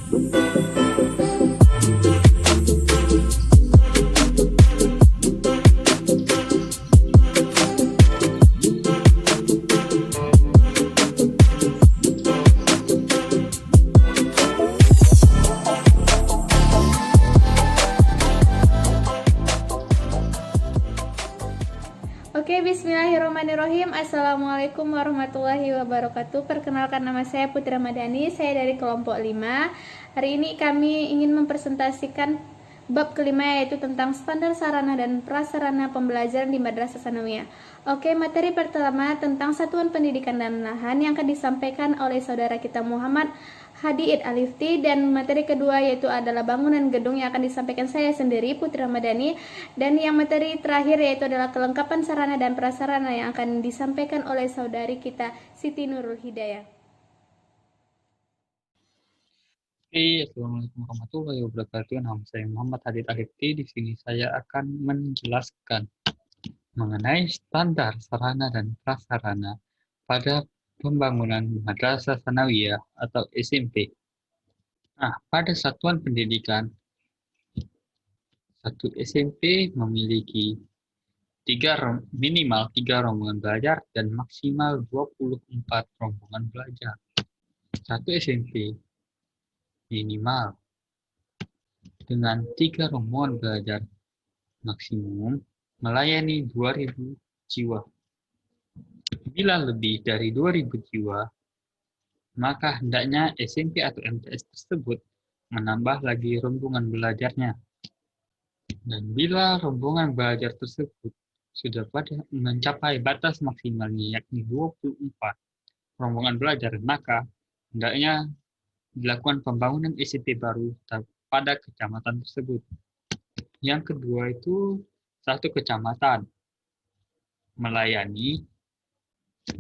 Oke, bismillahirrahmanirrahim. Assalamualaikum warahmatullahi wabarakatuh. Perkenalkan, nama saya Putri Ramadhani, saya dari kelompok 5. Hari ini kami ingin mempresentasikan bab kelima, yaitu tentang standar sarana dan prasarana pembelajaran di Madrasah Tsanawiyah. Oke, materi pertama tentang satuan pendidikan dan lahan yang akan disampaikan oleh saudara kita Muhammad Hadi Id Alifti, dan materi kedua yaitu adalah bangunan gedung yang akan disampaikan saya sendiri, Putri Ramadhani, dan yang materi terakhir yaitu adalah kelengkapan sarana dan prasarana yang akan disampaikan oleh saudari kita Siti Nurul Hidayah. Assalamualaikum warahmatullahi wabarakatuh. Nama saya Muhammad Hadi Alifti. Di sini saya akan menjelaskan mengenai standar sarana dan prasarana pada pembangunan Madrasah Tsanawiyah atau SMP. Nah, pada satuan pendidikan, satu SMP memiliki minimal 3 rombongan belajar dan maksimal 24 rombongan belajar. Satu SMP minimal dengan 3 rombongan belajar maksimum melayani 2.000 jiwa. Bila lebih dari 2.000 jiwa, maka hendaknya SMP atau MTS tersebut menambah lagi rombongan belajarnya. Dan bila rombongan belajar tersebut sudah pada mencapai batas maksimalnya, yakni 24 rombongan belajar, maka hendaknya dilakukan pembangunan SMP baru pada kecamatan tersebut. Yang kedua itu, satu kecamatan melayani,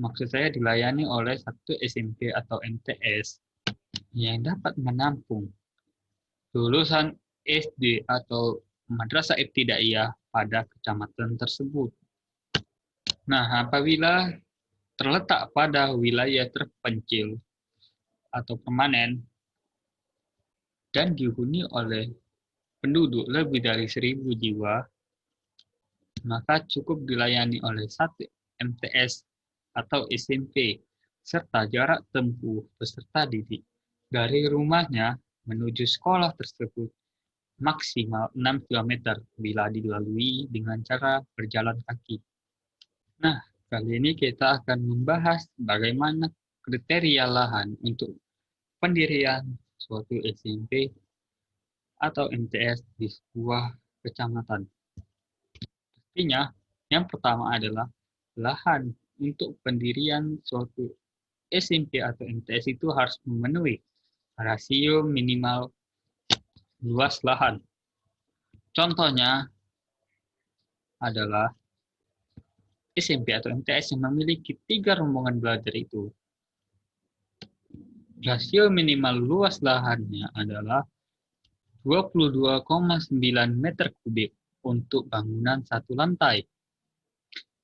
maksud saya dilayani oleh satu SMP atau MTS yang dapat menampung lulusan SD atau madrasah ibtidaiyah pada kecamatan tersebut. Nah, apabila terletak pada wilayah terpencil atau permanen dan dihuni oleh penduduk lebih dari 1.000 jiwa, maka cukup dilayani oleh satu MTS atau SMP, serta jarak tempuh peserta didik dari rumahnya menuju sekolah tersebut maksimal 6 km bila dilalui dengan cara berjalan kaki. Nah, kali ini kita akan membahas bagaimana kriteria lahan untuk pendirian suatu SMP atau MTS di sebuah kecamatan. Artinya, yang pertama adalah lahan untuk pendirian suatu SMP atau MTS itu harus memenuhi rasio minimal luas lahan. Contohnya adalah SMP atau MTS yang memiliki 3 rombongan belajar itu. Rasio minimal luas lahannya adalah 22,9 meter kubik untuk bangunan satu lantai.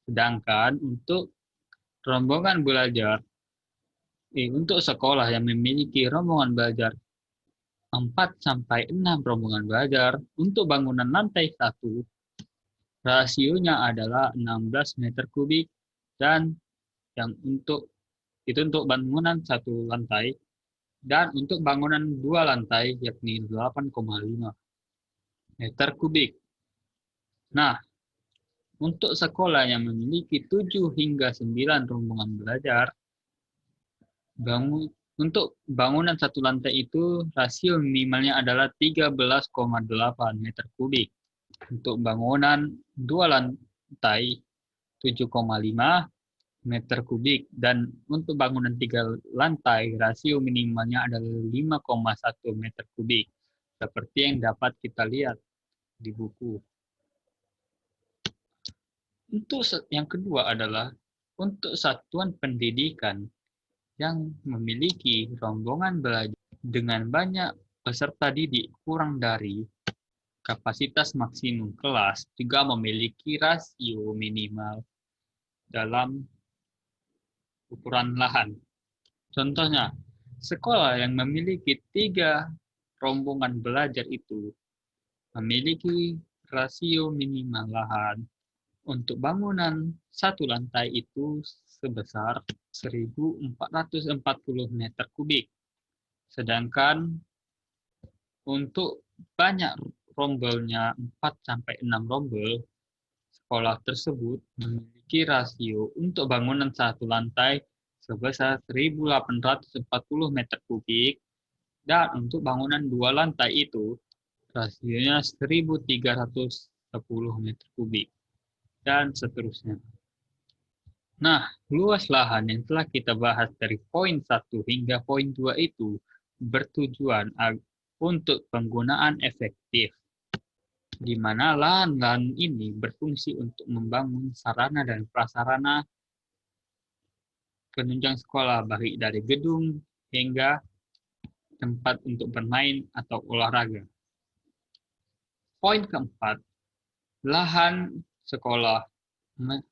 Sedangkan untuk rombongan belajar, untuk sekolah yang memiliki rombongan belajar 4-6 rombongan belajar, untuk bangunan lantai 1, rasionya adalah 16 meter kubik, dan yang untuk bangunan satu lantai, dan untuk bangunan 2 lantai yakni 8,5 meter kubik. Nah, untuk sekolah yang memiliki 7 hingga 9 rombongan belajar, untuk bangunan satu lantai itu rasio minimalnya adalah 13,8 meter kubik. Untuk bangunan 2 lantai 7,5 meter kubik, dan untuk bangunan 3 lantai rasio minimalnya adalah 5,1 meter kubik, seperti yang dapat kita lihat di buku. Untuk yang kedua adalah untuk satuan pendidikan yang memiliki rombongan belajar dengan banyak peserta didik kurang dari kapasitas maksimum kelas, juga memiliki rasio minimal dalam ukuran lahan. Contohnya, sekolah yang memiliki 3 rombongan belajar itu memiliki rasio minimal lahan untuk bangunan satu lantai itu sebesar 1.440 meter kubik. Sedangkan untuk banyak rombelnya 4-6 rombel, sekolah tersebut memiliki rasio untuk bangunan satu lantai sebesar 1.840 meter kubik, dan untuk bangunan dua lantai itu rasionya 1.310 meter kubik, dan seterusnya. Nah, luas lahan yang telah kita bahas dari poin 1 hingga poin 2 itu bertujuan untuk penggunaan efektif, di mana lahan-lahan ini berfungsi untuk membangun sarana dan prasarana penunjang sekolah, baik dari gedung hingga tempat untuk bermain atau olahraga. Poin keempat, lahan sekolah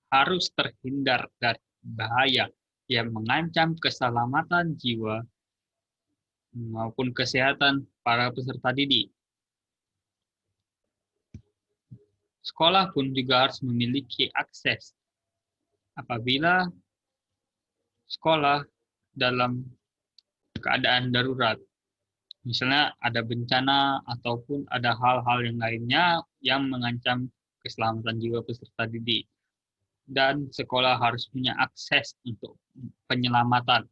harus terhindar dari bahaya yang mengancam keselamatan jiwa maupun kesehatan para peserta didik. Sekolah pun juga harus memiliki akses apabila sekolah dalam keadaan darurat. Misalnya ada bencana ataupun ada hal-hal yang lainnya yang mengancam keselamatan jiwa peserta didik. Dan sekolah harus punya akses untuk penyelamatan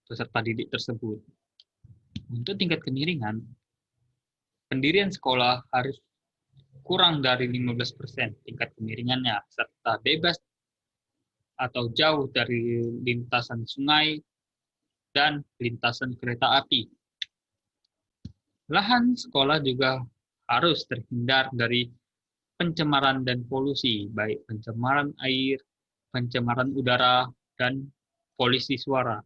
peserta didik tersebut. Untuk tingkat kemiringan, pendirian sekolah harus kurang dari 15% tingkat kemiringannya, serta bebas atau jauh dari lintasan sungai dan lintasan kereta api. Lahan sekolah juga harus terhindar dari pencemaran dan polusi, baik pencemaran air, pencemaran udara, dan polusi suara,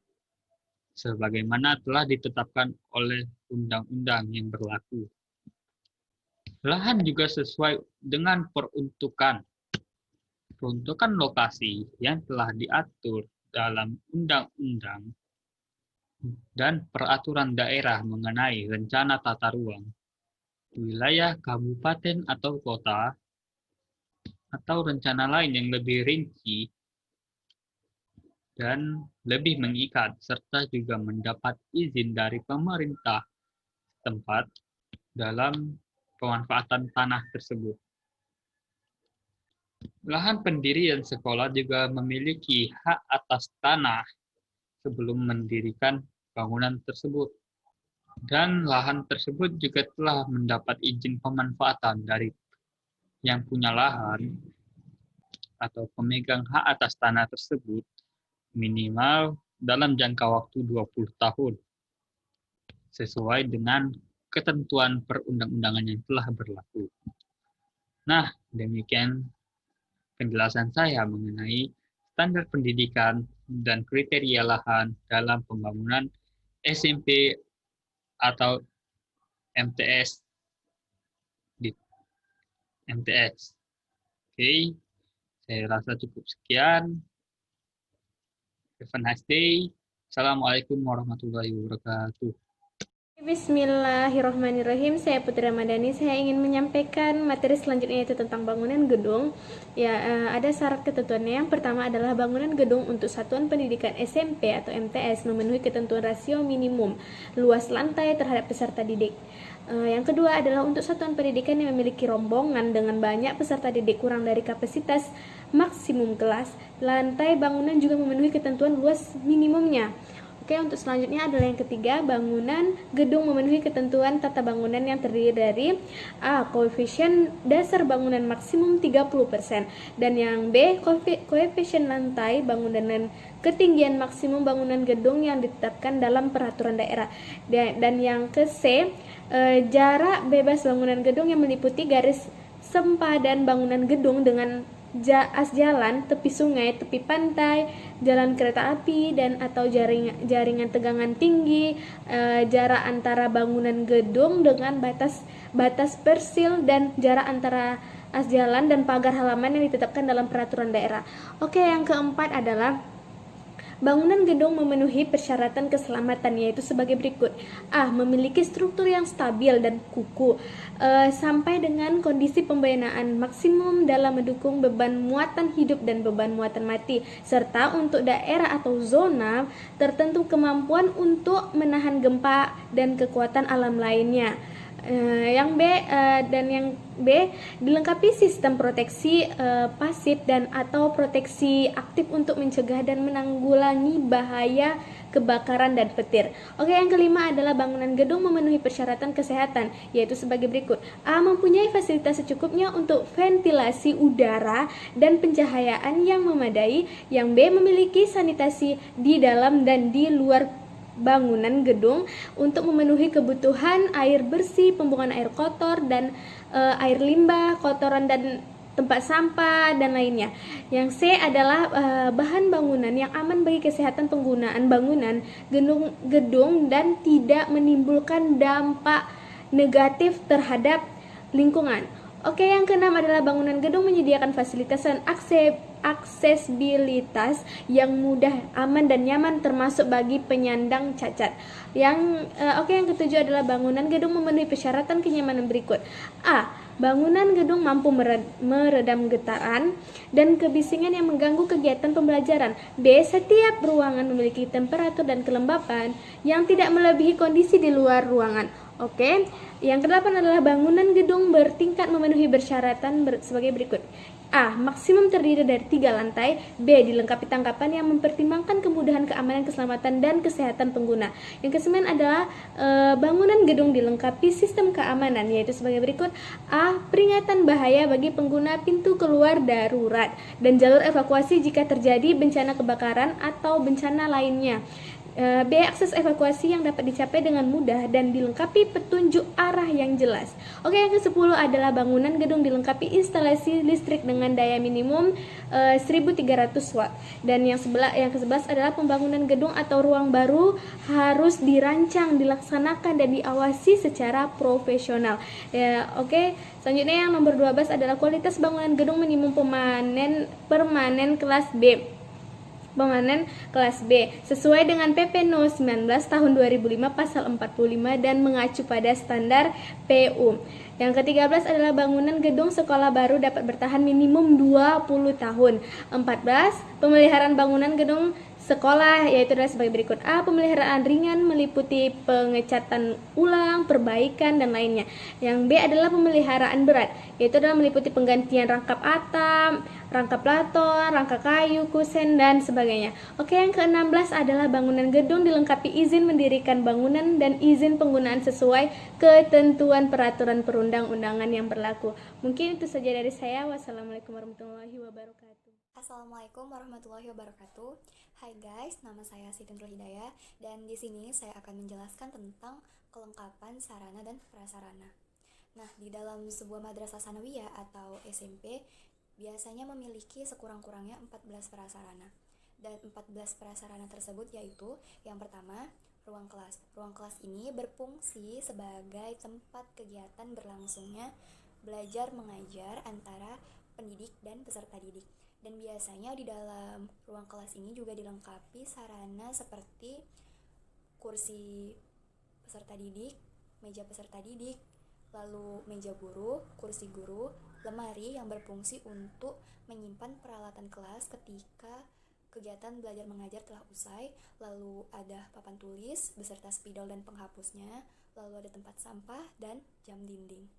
sebagaimana telah ditetapkan oleh undang-undang yang berlaku. Lahan juga sesuai dengan peruntukan lokasi yang telah diatur dalam undang-undang dan peraturan daerah mengenai rencana tata ruang, wilayah kabupaten atau kota, atau rencana lain yang lebih rinci dan lebih mengikat, serta juga mendapat izin dari pemerintah tempat dalam pemanfaatan tanah tersebut. Lahan pendirian sekolah juga memiliki hak atas tanah sebelum mendirikan bangunan tersebut. Dan lahan tersebut juga telah mendapat izin pemanfaatan dari yang punya lahan atau pemegang hak atas tanah tersebut minimal dalam jangka waktu 20 tahun, sesuai dengan ketentuan perundang-undangan yang telah berlaku. Nah, demikian penjelasan saya mengenai standar pendidikan dan kriteria lahan dalam pembangunan SMP atau MTS di MTS. Oke, saya rasa cukup sekian. Have a nice day. Assalamualaikum warahmatullahi wabarakatuh. Bismillahirrahmanirrahim. Saya Putri Ramadhani. Saya ingin menyampaikan materi selanjutnya, yaitu tentang bangunan gedung. Ada syarat ketentuannya. Yang pertama adalah bangunan gedung untuk satuan pendidikan SMP atau MTS memenuhi ketentuan rasio minimum luas lantai terhadap peserta didik. Yang kedua adalah untuk satuan pendidikan yang memiliki rombongan dengan banyak peserta didik kurang dari kapasitas maksimum kelas, lantai bangunan juga memenuhi ketentuan luas minimumnya. Oke, untuk selanjutnya adalah yang ketiga, bangunan gedung memenuhi ketentuan tata bangunan yang terdiri dari A. Koefisien dasar bangunan maksimum 30%, dan yang B. Koefisien lantai bangunan dan ketinggian maksimum bangunan gedung yang ditetapkan dalam peraturan daerah. Dan yang ke C, jarak bebas bangunan gedung yang meliputi garis sempadan bangunan gedung dengan as jalan, tepi sungai, tepi pantai, jalan kereta api, dan atau jaringan tegangan tinggi, jarak antara bangunan gedung dengan batas persil, dan jarak antara as jalan dan pagar halaman yang ditetapkan dalam peraturan daerah. Oke, yang keempat adalah Bangunan gedung memenuhi persyaratan keselamatan yaitu sebagai berikut. A. Memiliki struktur yang stabil dan kukuh sampai dengan kondisi pembenaan maksimum dalam mendukung beban muatan hidup dan beban muatan mati, serta untuk daerah atau zona tertentu kemampuan untuk menahan gempa dan kekuatan alam lainnya. Yang B dilengkapi sistem proteksi pasif dan atau proteksi aktif untuk mencegah dan menanggulangi bahaya kebakaran dan petir. Oke, yang kelima adalah bangunan gedung memenuhi persyaratan kesehatan yaitu sebagai berikut. A. Mempunyai fasilitas secukupnya untuk ventilasi udara dan pencahayaan yang memadai. Yang B. Memiliki sanitasi di dalam dan di luar bangunan gedung untuk memenuhi kebutuhan air bersih, pembuangan air kotor dan air limbah, kotoran dan tempat sampah dan lainnya. Yang C adalah bahan bangunan yang aman bagi kesehatan penggunaan bangunan gedung dan tidak menimbulkan dampak negatif terhadap lingkungan. Oke, yang keenam adalah bangunan gedung menyediakan fasilitas dan aksesibilitas yang mudah, aman dan nyaman termasuk bagi penyandang cacat. Yang ketujuh adalah bangunan gedung memenuhi persyaratan kenyamanan berikut. A. Bangunan gedung mampu meredam getaran dan kebisingan yang mengganggu kegiatan pembelajaran. B. Setiap ruangan memiliki temperatur dan kelembapan yang tidak melebihi kondisi di luar ruangan. Oke, yang kedelapan adalah bangunan gedung bertingkat memenuhi persyaratan sebagai berikut. A. Maksimum terdiri dari 3 lantai. B. Dilengkapi tangkapan yang mempertimbangkan kemudahan, keamanan, keselamatan, dan kesehatan pengguna. Yang kesembilan adalah bangunan gedung dilengkapi sistem keamanan yaitu sebagai berikut. A. Peringatan bahaya bagi pengguna pintu keluar darurat dan jalur evakuasi jika terjadi bencana kebakaran atau bencana lainnya. B. Akses evakuasi yang dapat dicapai dengan mudah dan dilengkapi petunjuk arah yang jelas. Oke, yang ke-10 adalah bangunan gedung dilengkapi instalasi listrik dengan daya minimum 1300 watt. Dan yang ke-11 adalah pembangunan gedung atau ruang baru harus dirancang, dilaksanakan dan diawasi secara profesional. Oke, selanjutnya yang nomor 12 adalah kualitas bangunan gedung minimum permanen kelas B. Permanen kelas B sesuai dengan PP No 19 tahun 2005 pasal 45 dan mengacu pada standar PU. Yang ke-13 adalah bangunan gedung sekolah baru dapat bertahan minimum 20 tahun. 14. Pemeliharaan bangunan gedung sekolah yaitu adalah sebagai berikut. A. Pemeliharaan ringan meliputi pengecatan ulang, perbaikan dan lainnya. Yang B adalah pemeliharaan berat yaitu adalah meliputi penggantian rangkap atap, rangkap platon, rangka kayu, kusen dan sebagainya. Oke, yang ke-16 adalah bangunan gedung dilengkapi izin mendirikan bangunan dan izin penggunaan sesuai ketentuan peraturan perundang-undangan yang berlaku. Mungkin itu saja dari saya. Wassalamualaikum warahmatullahi wabarakatuh. Assalamualaikum warahmatullahi wabarakatuh. Hai guys, nama saya Siti Nurul Hidayah dan di sini saya akan menjelaskan tentang kelengkapan sarana dan prasarana. Nah, di dalam sebuah madrasah sanawiyah atau SMP biasanya memiliki sekurang-kurangnya 14 prasarana. Dan 14 prasarana tersebut yaitu yang pertama, ruang kelas. Ruang kelas ini berfungsi sebagai tempat kegiatan berlangsungnya belajar mengajar antara pendidik dan peserta didik. Dan biasanya di dalam ruang kelas ini juga dilengkapi sarana seperti kursi peserta didik, meja peserta didik, lalu meja guru, kursi guru, lemari yang berfungsi untuk menyimpan peralatan kelas ketika kegiatan belajar mengajar telah usai, lalu ada papan tulis beserta spidol dan penghapusnya, lalu ada tempat sampah dan jam dinding.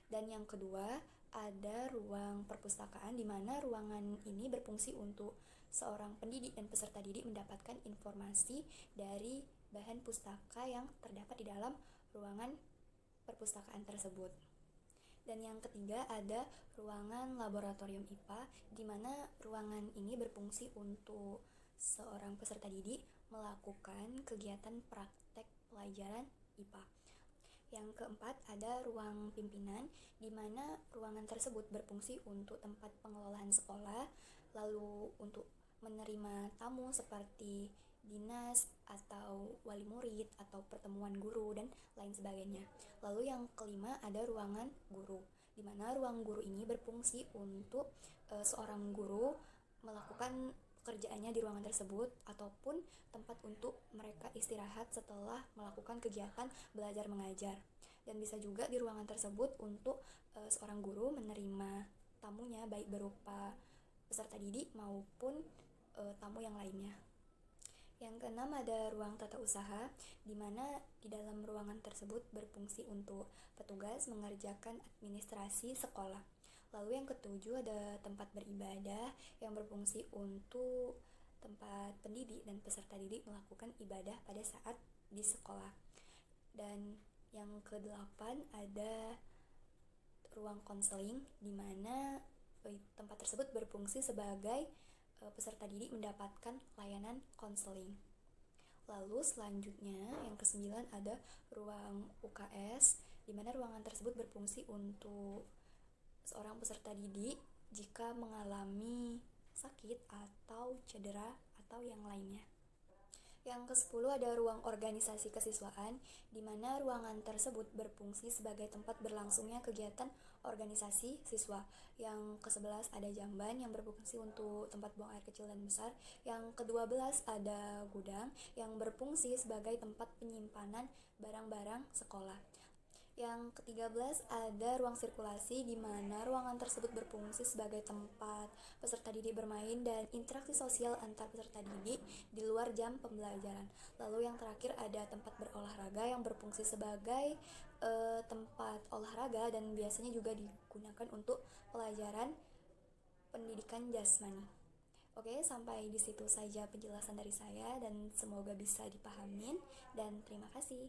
Dan yang kedua, ada ruang perpustakaan di mana ruangan ini berfungsi untuk seorang pendidik dan peserta didik mendapatkan informasi dari bahan pustaka yang terdapat di dalam ruangan perpustakaan tersebut. Dan yang ketiga ada ruangan laboratorium IPA di mana ruangan ini berfungsi untuk seorang peserta didik melakukan kegiatan praktek pelajaran IPA. Yang keempat ada ruang pimpinan di mana ruangan tersebut berfungsi untuk tempat pengelolaan sekolah, lalu untuk menerima tamu seperti dinas atau wali murid atau pertemuan guru dan lain sebagainya. Lalu yang kelima ada ruangan guru, di mana ruang guru ini berfungsi untuk seorang guru melakukan pekerjaannya di ruangan tersebut ataupun tempat untuk mereka istirahat setelah melakukan kegiatan belajar mengajar. Dan bisa juga di ruangan tersebut untuk seorang guru menerima tamunya baik berupa peserta didik maupun tamu yang lainnya. Yang keenam ada ruang tata usaha, di mana di dalam ruangan tersebut berfungsi untuk petugas mengerjakan administrasi sekolah. Lalu yang ketujuh ada tempat beribadah yang berfungsi untuk tempat pendidik dan peserta didik melakukan ibadah pada saat di sekolah. Dan yang kedelapan ada ruang konseling, di mana tempat tersebut berfungsi sebagai peserta didik mendapatkan layanan konseling. Lalu selanjutnya yang kesembilan ada ruang UKS, di mana ruangan tersebut berfungsi untuk seorang peserta didik jika mengalami sakit atau cedera atau yang lainnya. Yang ke-10 ada ruang organisasi kesiswaan, di mana ruangan tersebut berfungsi sebagai tempat berlangsungnya kegiatan organisasi siswa. Yang ke-11 ada jamban yang berfungsi untuk tempat buang air kecil dan besar. Yang ke-12 ada gudang yang berfungsi sebagai tempat penyimpanan barang-barang sekolah. Yang ke-13 ada ruang sirkulasi, di mana ruangan tersebut berfungsi sebagai tempat peserta didik bermain dan interaksi sosial antar peserta didik di luar jam pembelajaran. Lalu yang terakhir ada tempat berolahraga yang berfungsi sebagai tempat olahraga dan biasanya juga digunakan untuk pelajaran pendidikan jasmani. Oke, sampai di situ saja penjelasan dari saya dan semoga bisa dipahamin dan terima kasih.